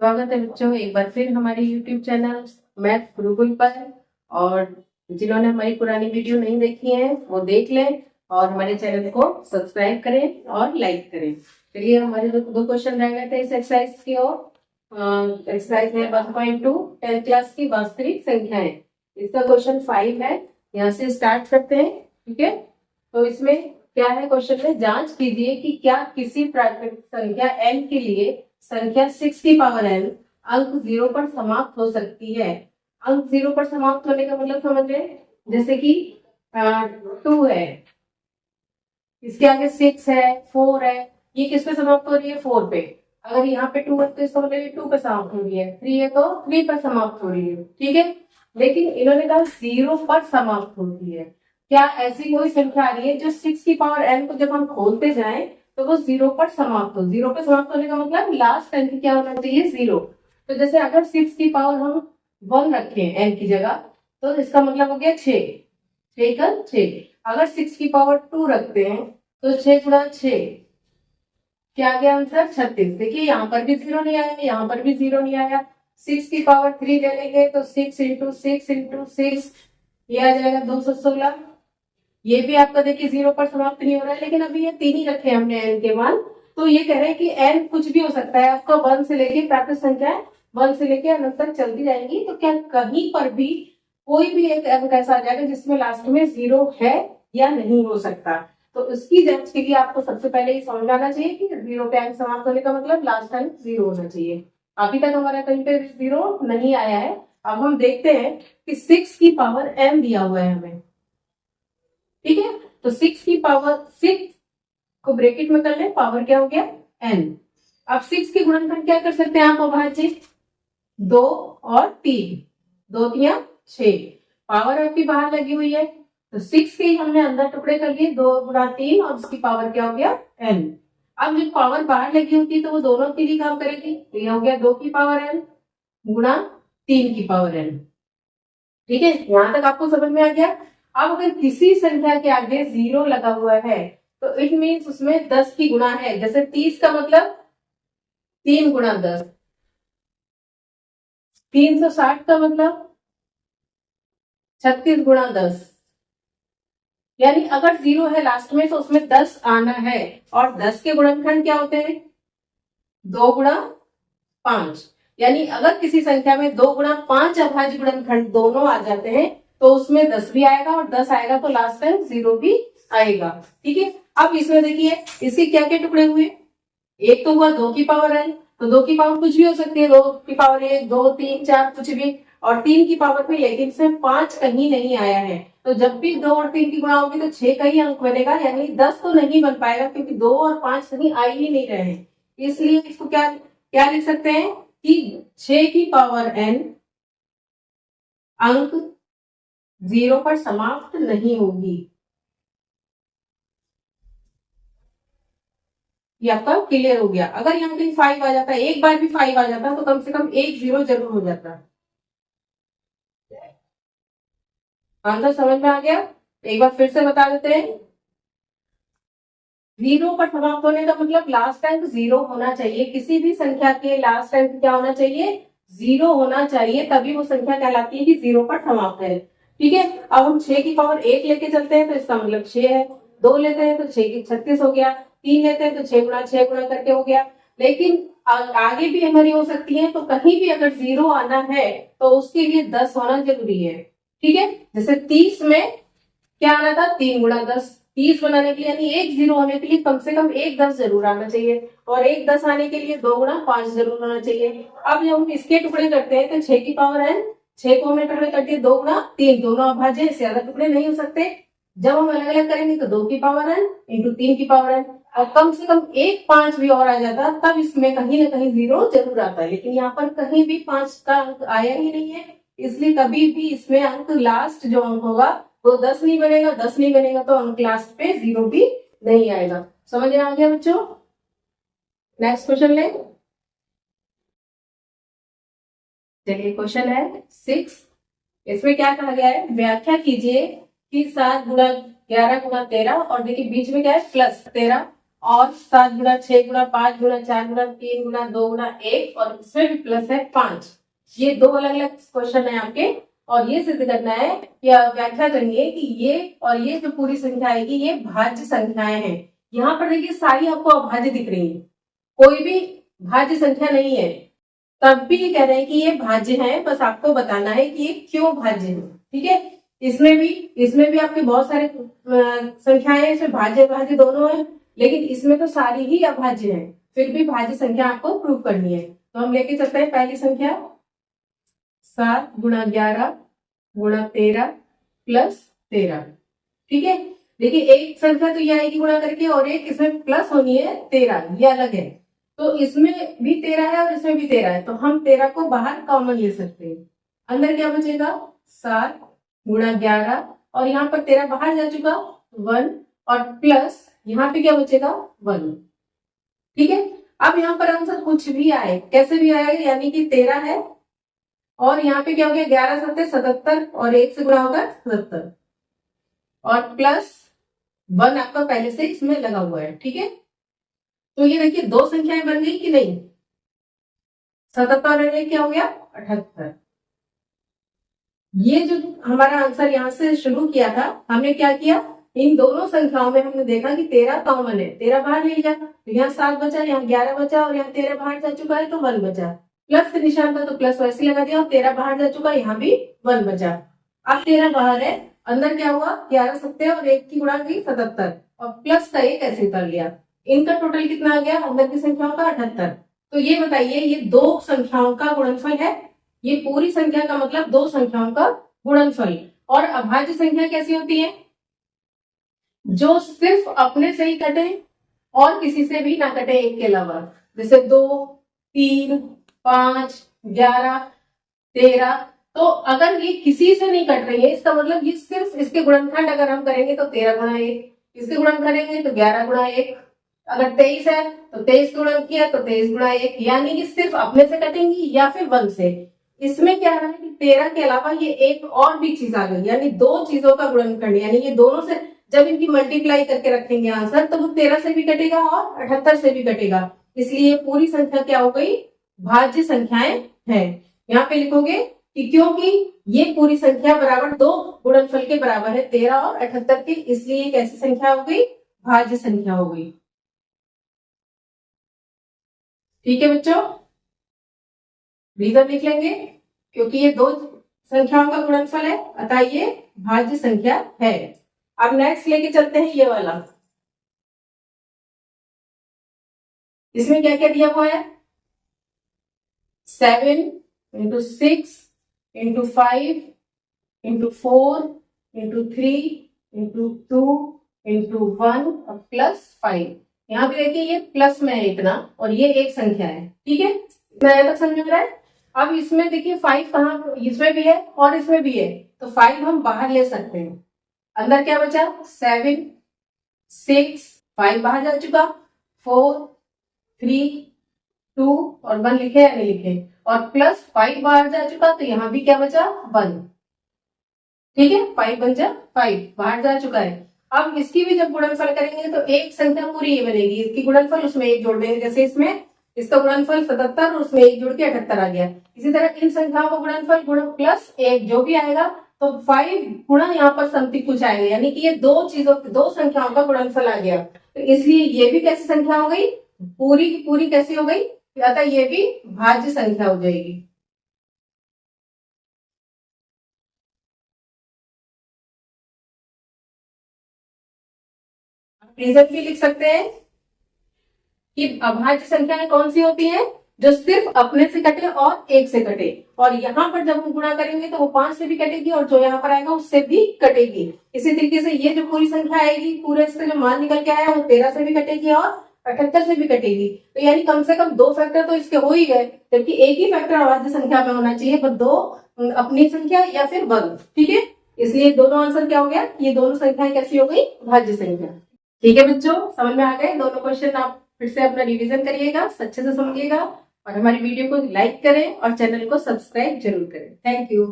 स्वागत है बच्चों एक बार फिर हमारे YouTube चैनल मैथ गुरुकुल पर। और जिन्होंने हमारी पुरानी वीडियो नहीं देखी है वो देख लें और हमारे चैनल को सब्सक्राइब करें और लाइक करें। चलिए हमारे दो क्वेश्चन रह गए थे इस एक्सरसाइज की ओर। एक्सरसाइज है 1.2 10th क्लास की वास्तविक संख्याएं। इसका क्वेश्चन 5 है। यहाँ से स्टार्ट करते हैं। ठीक है, तो इसमें क्या है क्वेश्चन में, जांच कीजिए कि क्या किसी प्राकृतिक संख्या n के लिए संख्या 6 की पावर n अंक 0 पर समाप्त हो सकती है। अंक 0 पर समाप्त होने का मतलब समझ रहे हैं, जैसे कि 2 है, इसके आगे 6 है, 4 है, ये किस पे समाप्त हो रही है, 4 पे। अगर यहाँ पे 2 है तो इसका मतलब 2 पे समाप्त हो रही है, 3 है तो 3 पर समाप्त हो रही है। ठीक है, लेकिन इन्होंने कहा 0 पर समाप्त होती है। क्या ऐसी कोई संख्या आ रही है जो 6 की पावर n को जब हम खोलते जाएं तो वो 0 पर समाप्त हो। 0 पर समाप्त होने का मतलब लास्ट अंक क्या होना चाहिए, 0। तो जैसे अगर 6 की पावर हम 1 रखें n की जगह तो इसका मतलब हो गया 6। अगर 6 की पावर 2 रखते हैं तो 6 गुणा 6 क्या आ गया आंसर, 36। देखिए यहाँ पर भी 0 नहीं आया, यहाँ पर भी 0 नहीं आया। 6 की पावर 3 ले लेंगे तो 6 इंटू 6 इंटू 6 ये आ जाएगा 216। ये भी आपका देखिए 0 पर समाप्त नहीं हो रहा है, लेकिन अभी ये 3 ही रखे हमने n के मान। तो ये कह रहे हैं कि n कुछ भी हो सकता है, आपका 1 से लेके प्राकृतिक संख्या 1 से लेके अनंत तक चलती जाएंगी। तो क्या कहीं पर भी कोई भी एक अंक ऐसा आ जाएगा जिसमें लास्ट में 0 है या नहीं हो सकता। तो इसकी जांच के लिए आपको सबसे पहले ये समझ आना चाहिए कि 0 पे अंक समाप्त होने का मतलब लास्ट अंक 0 होना चाहिए। अभी तक हमारा कहीं पे 0 नहीं आया है। अब हम देखते हैं कि 6 की पावर n दिया हुआ है हमें। ठीक है, तो 6 की पावर 6 को ब्रैकेट में कर ले, पावर क्या हो गया n। अब 6 के गुणनखंड क्या कर सकते हैं आप, अभाज्य 2 और 3, 2 3 6। पावर आपकी बाहर लगी हुई है तो 6 के हमने अंदर टुकड़े कर लिए, 2 गुणा 3 और उसकी पावर क्या हो गया n। अब जब पावर बाहर लगी होती है तो वो दोनों के लिए काम करेगी। तो ये हो गया 2 की पावर n गुणा 3 की पावर n। ठीक है, यहां तक आपको समझ में आ गया। अब अगर किसी संख्या के आगे 0 लगा हुआ है तो इट मीन्स उसमें 10 की गुणा है। जैसे 30 का मतलब 3 गुणा 10, 360 का मतलब 36 गुणा 10। यानी अगर 0 है लास्ट में तो उसमें 10 आना है। और 10 के गुणनखंड क्या होते हैं, 2 गुणा 5। यानी अगर किसी संख्या में 2 गुणा 5 अभाज्य गुणनखंड दोनों आ जाते हैं तो उसमें 10 भी आएगा और 10 आएगा तो लास्ट टाइम 0 भी आएगा। ठीक है, अब इसमें देखिए इसके क्या क्या टुकड़े हुए। एक तो हुआ 2 की पावर n, तो 2 की पावर कुछ भी हो सकती है, 2 की पावर 1 2 3 4 कुछ भी। और 3 की पावर भी, लेकिन इसमें 5 कहीं नहीं आया है। तो जब भी 2 और 3 की गुणा होगी तो 6 का ही अंक बनेगा, यानी 10 तो नहीं बन पाएगा क्योंकि 2 और 5 कहीं आ ही नहीं रहे हैं। इसलिए इसको क्या क्या लिख सकते हैं कि 6 की पावर n अंक 0 पर समाप्त नहीं होगी। ये आपका क्लियर हो गया। अगर यहाँ कहीं 5 आ जाता है, एक बार भी 5 आ जाता तो कम से कम एक 0 जरूर हो जाता। आंसर समझ में आ गया, एक बार फिर से बता देते हैं। 0 पर समाप्त होने का मतलब लास्ट अंक 0 होना चाहिए। किसी भी संख्या के लास्ट अंक क्या होना चाहिए, 0 होना चाहिए, तभी वो संख्या कहलाती है कि 0 पर समाप्त है। ठीक है, अब हम 6 की पावर 1 लेके चलते हैं तो इसका मतलब 6 है। 2 लेते हैं तो 6 की 36 हो गया। 3 लेते हैं तो 6 गुणा करके हो गया। लेकिन आगे भी हमारी हो सकती है, तो कहीं भी अगर 0 आना है तो उसके लिए 10 होना जरूरी है। ठीक है, जैसे 30 में क्या आना था, 3 गुणा 10। 30 बनाने के लिए यानी एक 0 होने के लिए कम से कम एक 10 जरूर आना चाहिए, और एक 10 आने के लिए 2 गुणा 5 जरूर होना चाहिए। अब जब हम इसके टुकड़े करते हैं तो 6 की पावर n, 6 को हमने टुकड़े कर दिए 2 गुणा 3, दोनों अभाज्य, इससे ज्यादा टुकड़े नहीं हो सकते। जब हम अलग अलग करेंगे तो 2 की पावर n इंटू 3 की पावर n, और कम से कम एक 5 भी और आ जाता तब इसमें कहीं ना कहीं 0 जरूर आता है। लेकिन यहाँ पर कहीं भी 5 का अंक आया ही नहीं है, इसलिए कभी भी इसमें अंक लास्ट जो अंक होगा वो 10 नहीं बनेगा। 10 नहीं बनेगा तो अंक लास्ट पे 0 भी नहीं आएगा। समझ में आ गया बच्चों। नेक्स्ट क्वेश्चन ले, चलिए क्वेश्चन है 6। इसमें क्या कहा गया है, व्याख्या कीजिए कि 7 गुणा 11 गुणा 13, और देखिए बीच में क्या है प्लस 13, और 7 गुना 6 गुना 5 गुना 4 गुना 3 गुना 2 गुना 1 और इसमें भी प्लस है 5। ये दो अलग अलग क्वेश्चन है आपके और ये सिद्ध करना है या व्याख्या करनी है कि ये और ये जो पूरी संख्या आएगी ये भाज्य संख्याएं हैं। यहाँ पर देखिए सारी आपको अभाज्य दिख रही है, कोई भी भाज्य संख्या नहीं है, तब भी कह रहे हैं कि ये भाज्य है। बस आपको बताना है कि ये क्यों भाज्य है। ठीक है, इसमें भी आपके बहुत सारे संख्याएं, इसमें भाज्य भाज्य दोनों है, लेकिन इसमें तो सारी ही अभाज्य है, फिर भी भाज्य संख्या आपको प्रूव करनी है। तो हम लेके चलते हैं पहली संख्या 7 गुणा 11 गुणा 13 प्लस 13। ठीक है, देखिए एक संख्या तो ये आएगी गुणा करके और एक इसमें प्लस होनी है 13, ये अलग है। तो इसमें भी 13 है और इसमें भी 13 है, तो हम 13 को बाहर कॉमन ले सकते हैं। अंदर क्या बचेगा 7 गुणा 11 और यहाँ पर 13 बाहर जा चुका 1 और प्लस यहाँ पे क्या बचेगा 1। ठीक है, अब यहाँ पर आंसर कुछ भी आए कैसे भी आएगा, यानी कि 13 है और यहाँ पे क्या हो गया 11 7 77 और 1 से गुणा होगा 77 और प्लस 1 आपका पहले से इसमें लगा हुआ है। ठीक है, तो ये देखिए दो संख्याएं बन गई कि नहीं, 77 और 1 क्या हो गया 78। ये जो हमारा आंसर यहाँ से शुरू किया था, हमने क्या किया, इन दोनों संख्याओं में हमने देखा कि 13 कॉमन है, 13 बाहर ले लिया, तो यहाँ 7 बचा, यहाँ 11 बचा और यहाँ 13 बाहर जा चुका है तो 1 बचा। प्लस का निशान था तो प्लस वैसे लगा दिया और 13 बाहर जा चुका, यहाँ भी 1 बचा। अब 13 बाहर है, अंदर क्या हुआ 11 7 और 1 की गुणा की 77 और प्लस का 1 ऐसे उतर लिया। इनका टोटल कितना आ गया अंदर की संख्याओं का 78। तो ये बताइए ये दो संख्याओं का गुणनफल है, ये पूरी संख्या का मतलब दो संख्याओं का गुणनफल। और अभाज्य संख्या कैसी होती है, जो सिर्फ अपने से ही कटे और किसी से भी ना कटे एक के अलावा, जैसे 2 3 5 11 13। तो अगर ये किसी से नहीं कट रही है इसका मतलब ये सिर्फ इसके गुणनखंड अगर हम करेंगे तो 13 गुणा 1, इसके गुणन करेंगे तो 11 गुणा 1, अगर 23 है तो 23 गुणन किया तो 23 गुणा 1, यानी कि सिर्फ अपने से कटेंगी या फिर 1 से। इसमें क्या है कि 13 के अलावा ये एक और भी चीज आ गई, यानी दो चीजों का गुणनखंड, यानी ये दोनों से जब इनकी मल्टीप्लाई करके रखेंगे आंसर तो वो 13 से भी कटेगा और 78 से भी कटेगा, इसलिए पूरी संख्या क्या हो गई भाज्य संख्याएं हैं। यहाँ पे लिखोगे कि क्योंकि ये पूरी संख्या बराबर दो गुणनफल के बराबर है 13 और 78 के, इसलिए एक ऐसी संख्या हो गई भाज्य संख्या हो गई। ठीक है बच्चों, रीजन लिख लेंगे, क्योंकि ये दो संख्याओं का गुणनफल है अतः ये भाज्य संख्या है। अब नेक्स्ट लेके चलते हैं ये वाला, इसमें क्या क्या दिया हुआ है 7 into 6 into 5 into 4 into 3 into 2 into 1 और प्लस 5। यहाँ पे देखिए ये प्लस में है इतना और ये एक संख्या है। ठीक है, इतना यहाँ तक समझ में रहा है। अब इसमें देखिए 5 कहाँ, इसमें भी है और इसमें भी है, तो 5 हम बाहर ले सकते हैं। अंदर क्या बचा 7 6 5 बाहर जा चुका, 4 3 2 और 1 लिखे या नहीं लिखे, और प्लस 5 बाहर जा चुका, तो यहाँ भी क्या बचा 1। ठीक है, 5 बन जा 5 बाहर जा चुका है। अब इसकी भी जब गुणनफल करेंगे तो एक संख्या पूरी ये बनेगी, इसकी गुणनफल उसमें एक जोड़ देंगे, जैसे इसमें इसका गुणनफल 77 और उसमें एक जोड़ के 78 आ गया। इसी तरह इन संख्याओं का गुणनफल गुण प्लस एक जो भी आएगा तो 5 गुणा यहाँ पर समथिंग कुछ आएगा, यानी कि ये दो संख्याओं का गुणनफल आ गया। तो इसलिए ये भी कैसी संख्या हो गई, पूरी की पूरी कैसी हो गई, अतः ये भी भाज्य संख्या हो जाएगी। रीजन भी लिख सकते हैं कि अभाज्य संख्याएं कौन सी होती हैं, जो सिर्फ अपने से कटे और एक से कटे, और यहाँ पर जब हम गुणा करेंगे तो वो 5 से भी कटेगी और जो यहाँ पर आएगा उससे भी कटेगी। इसी तरीके से ये जो पूरी संख्या आएगी, पूरे इसका जो मान निकल के आया वो 13 से भी कटेगी और 78 से भी कटेगी। तो यानी कम से कम 2 फैक्टर तो इसके हो ही गए, जबकि एक ही फैक्टर अभाज्य संख्या में होना चाहिए, पर 2 अपनी संख्या या फिर वर्ग। ठीक है, इसलिए दोनों आंसर क्या हो गया, ये दोनों संख्याएं कैसी हो गई भाज्य संख्या। ठीक है बच्चों, समझ में आ गए दोनों क्वेश्चन। आप फिर से अपना रिवीजन करिएगा, अच्छे से समझिएगा और हमारी वीडियो को लाइक करें और चैनल को सब्सक्राइब जरूर करें। Thank you.